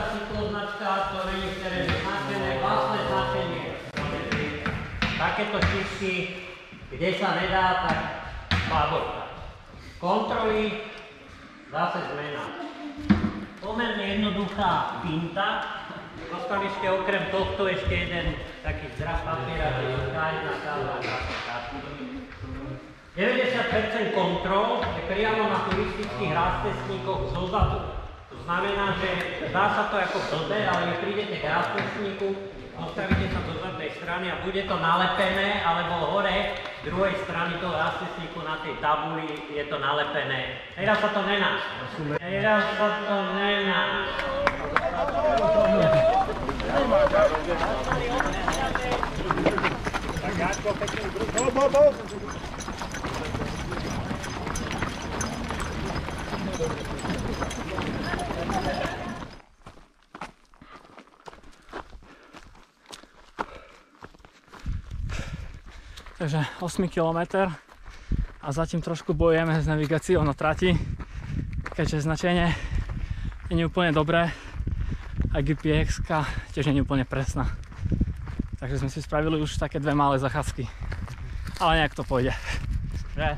cykloznačka, to není v teréne značené, vlastné značenie. Takéto čistky, kde sa nedá, tak slabota. Kontroly, zase zmena. Pomerne jednoduchá pinta. Dostali ste okrem tohto ešte jeden taký zdrav papiera, kde je jedna káva. 90% kontrol je priamo na turistických rastesníkoch zozadu. To znamená, že zdá sa to ako blbé, ale vy prídete k rastesníku, postavíte sa do zadnej strany a bude to nalepené, alebo hore z druhej strany toho rastesníku na tej tabuli je to nalepené. Teraz sa to nenáša. Teraz sa to nenáša. Tak Jáčko, pekný druh. Takže 8 km a zatím trošku bojujeme s navigáciou na trati, keďže značenie nie je úplne dobré a GPS-ka tiež nie je úplne presná. Takže sme si spravili už také dve malé zachádzky, ale nejak to pôjde. Že?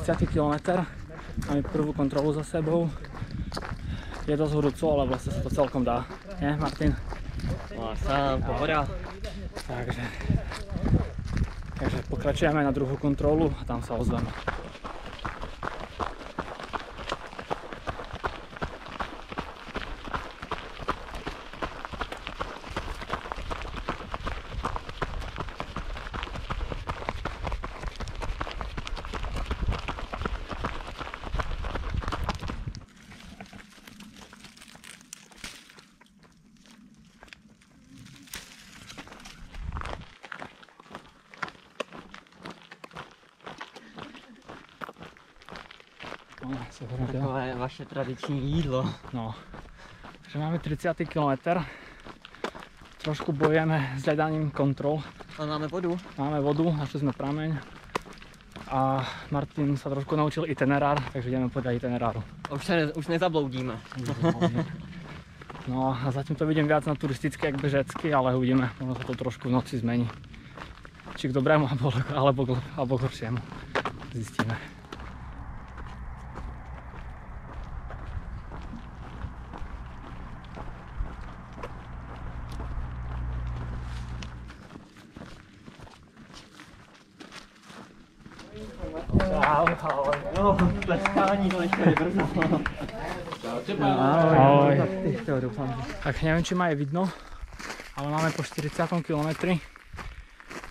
Takže 20 km, máme prvú kontrolu za sebou. Je dosť horúco, ale vlastne sa to celkom dá. Nie, Martin? No sám, pohoda. Takže pokračujeme na druhú kontrolu a tam sa ozveme. Takové vaše tradiční jídlo. No, takže máme 30. km. Trošku bojujeme s hľadaním kontrol. Ale máme vodu. Máme vodu, našli sme prameň. A Martin sa trošku naučil itinerár, takže ideme podľa itineráru. Už nezabloudíme. No a zatím to vidím viac na turistické, jak bežecky, ale uvidíme, možno sa to trošku v noci zmení. Či k dobrému, alebo k horšiemu. Zistíme. Ahoj. No, tleskání to ještě je brzo. Ahoj. Tak neviem, či ma je vidno, ale máme po 40 km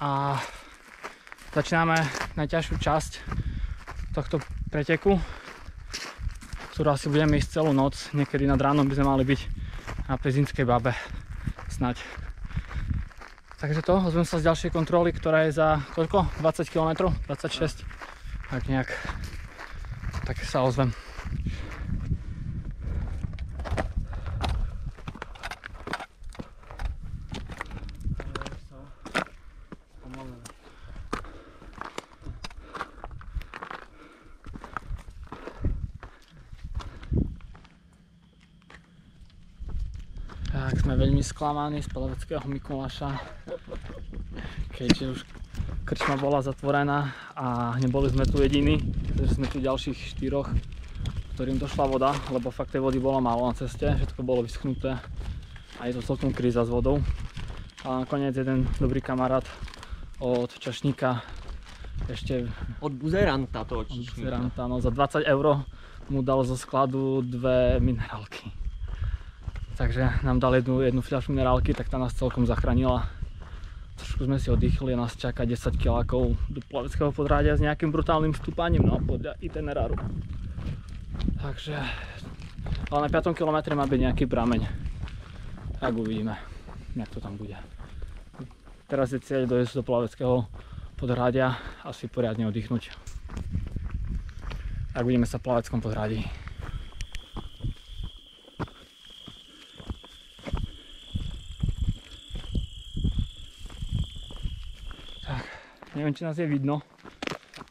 a začíname najťažšiu časť tohto preteku, ktorú asi budeme ísť celú noc. Niekedy nad ránom by sme mali byť na Pezinskej Babe. Snaď. Takže to, ozvem sa z ďalšej kontroly, ktorá je za koľko? 20 km? 26? Tak nejak. Tak sa ozvem. Tak sme veľmi sklamaní z Palaveckého Mikuláša, keďže už krčma bola zatvorená a neboli sme tu jediní, takže sme tu ďalších 4, ktorým došla voda, lebo fakt tej vody bolo málo na ceste, všetko bolo vyschnuté a je to celkom kríza s vodou. A nakoniec jeden dobrý kamarát od čašníka ešte... Od buzeranta toho čašníka. Od buzeranta, no za 20 € mu dal zo skladu 2 minerálky. Takže nám dal jednu fľašu minerálky, tak tá nás celkom zachránila. Trošku sme si oddychli a nás čaká 10 kilákov do Plaveckého podhradia s nejakým brutálnym vstúpaním, no podľa itineráru. Takže, ale na 5. kilometre má byť nejaký prameň. Tak uvidíme, jak to tam bude. Teraz je cieľ dojsť do Plaveckého podhradia a si poriadne oddychnúť. Tak uvidíme sa v Plaveckom podhradí. neviem, či nás je vidno,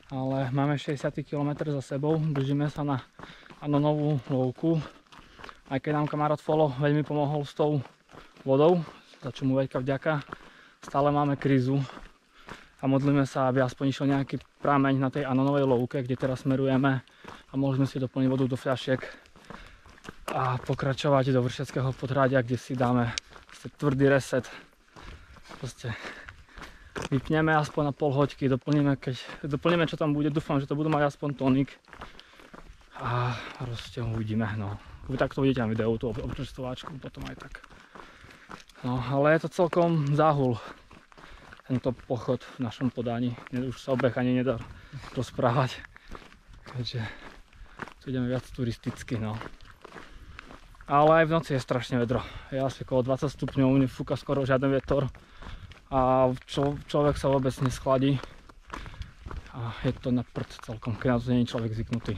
ale máme 60 km za sebou, držíme sa na Anonovú lúku. Aj keď nám kamarát Folo veľmi pomohol s tou vodou, za čo mu veľká vďaka, stále máme krízu a modlíme sa, aby aspoň išiel nejaký prameň na tej Anonovej lúke, kde teraz smerujeme a mohli sme si doplniť vodu do fľašiek a pokračovať do Vršeckého podhradia, kde si dáme tvrdý reset. Proste vypneme aspoň na pol hoďky, doplníme čo tam bude, dúfam, že to budú mať aspoň tónik a proste uvidíme, no. Tak to vidíte na videu, tú občerstvovačku, potom aj tak. No, ale je to celkom záhul, tento pochod v našom podaní. Už sa o beh ani nedá rozprávať, keďže tu ideme viac turisticky, no. Ale aj v noci je strašne vedro. Je asi okolo 20 stupňov, nefúka skoro žiaden vietor a človek sa vôbec neschladí. A je to na prd celkom, keď na to nie je človek zvyknutý.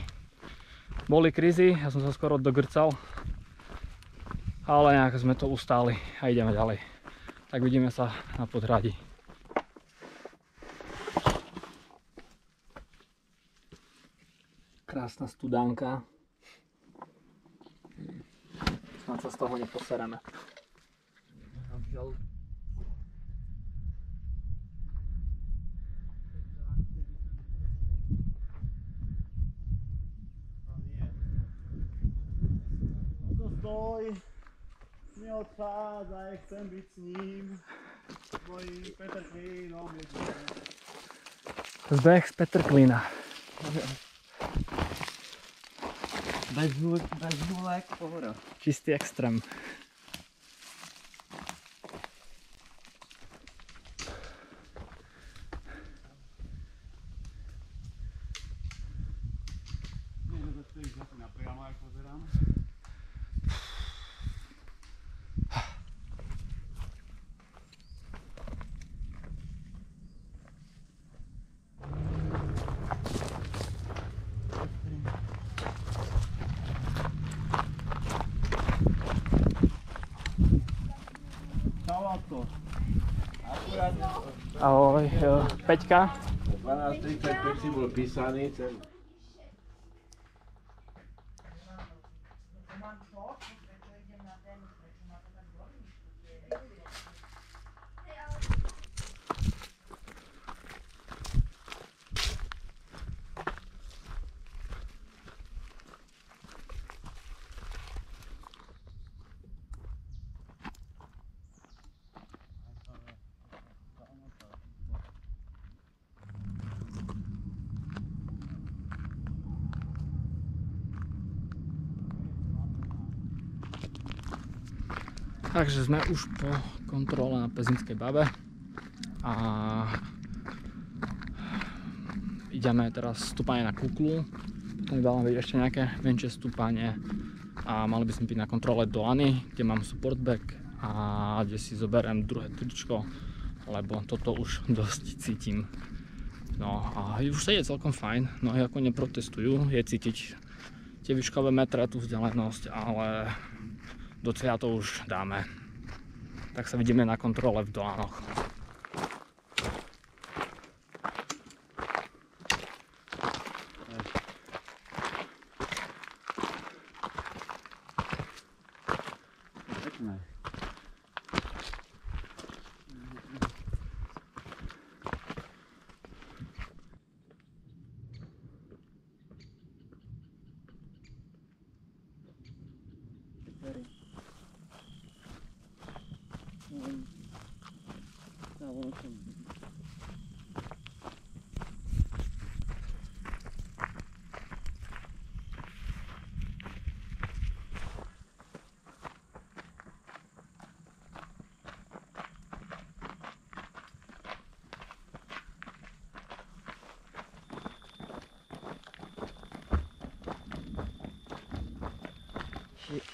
Boli krízy, ja som sa skoro dogrcal, ale nejak sme to ustáli a ideme ďalej. Tak vidíme sa na podhradí. Krásna studánka. Snad sa z toho neposereme. Stoj, neodchádzaj, chcem byť s ním. Tvojím Petr Klínom jedine. Zdech z Petr Klína. Bez nulek pohora. Čistý extrém. Ahoj, Peťka. 12:35 si bol písaný ten. Takže sme už po kontrole na Pezinskej Babe a ideme teraz stúpanie na Kuklu, potom iba máme ešte nejaké menšie stúpanie a mali by sme byť na kontrole do Lany, kde mám support bag a kde si zoberiem druhé tričko, lebo toto už dosť cítim. No a už sa je celkom fajn, nohy ako neprotestujú, je cítiť tie výškové metre, tú vzdialenosť, ale do cieľa to už dáme. Tak sa vidíme na kontrole v Dolánoch.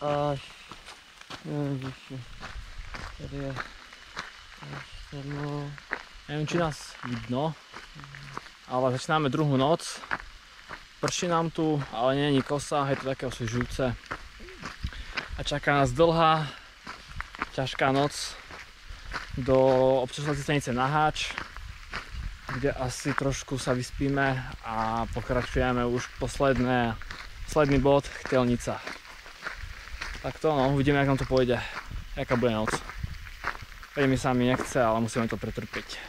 Až, ježiši, tady je až sedlo. Neviem, či nás vidno, ale začíname druhú noc. Prší nám tu, ale nie je kosa, je to také osviežujúce. A čaká nás dlhá, ťažká noc do občerstvovacej stanice Naháč. kde asi trošku sa vyspíme a pokračujeme už posledný bod, Chtelnica. Tak to no, uvidíme, jak nám to pôjde, jaká bude noc. Veď mi sa mi nechce, ale musíme to pretrpiť.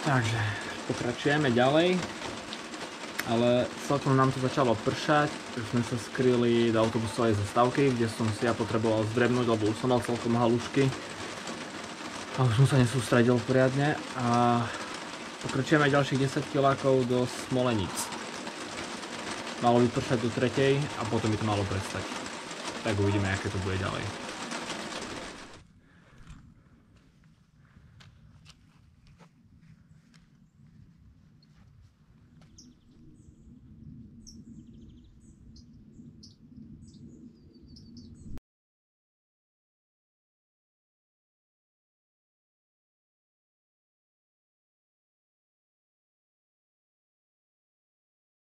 Takže pokračujeme ďalej, ale celkom nám to začalo pršať, už sme sa skryli do autobusovej zastávky, kde som si ja potreboval zdrebnúť, lebo už som mal celkom halušky a už som sa nesústredil poriadne a pokračujeme ďalších 10 kilákov do Smoleníc. Malo by pršať do 3. a potom by to malo prestať. Tak uvidíme, aké to bude ďalej.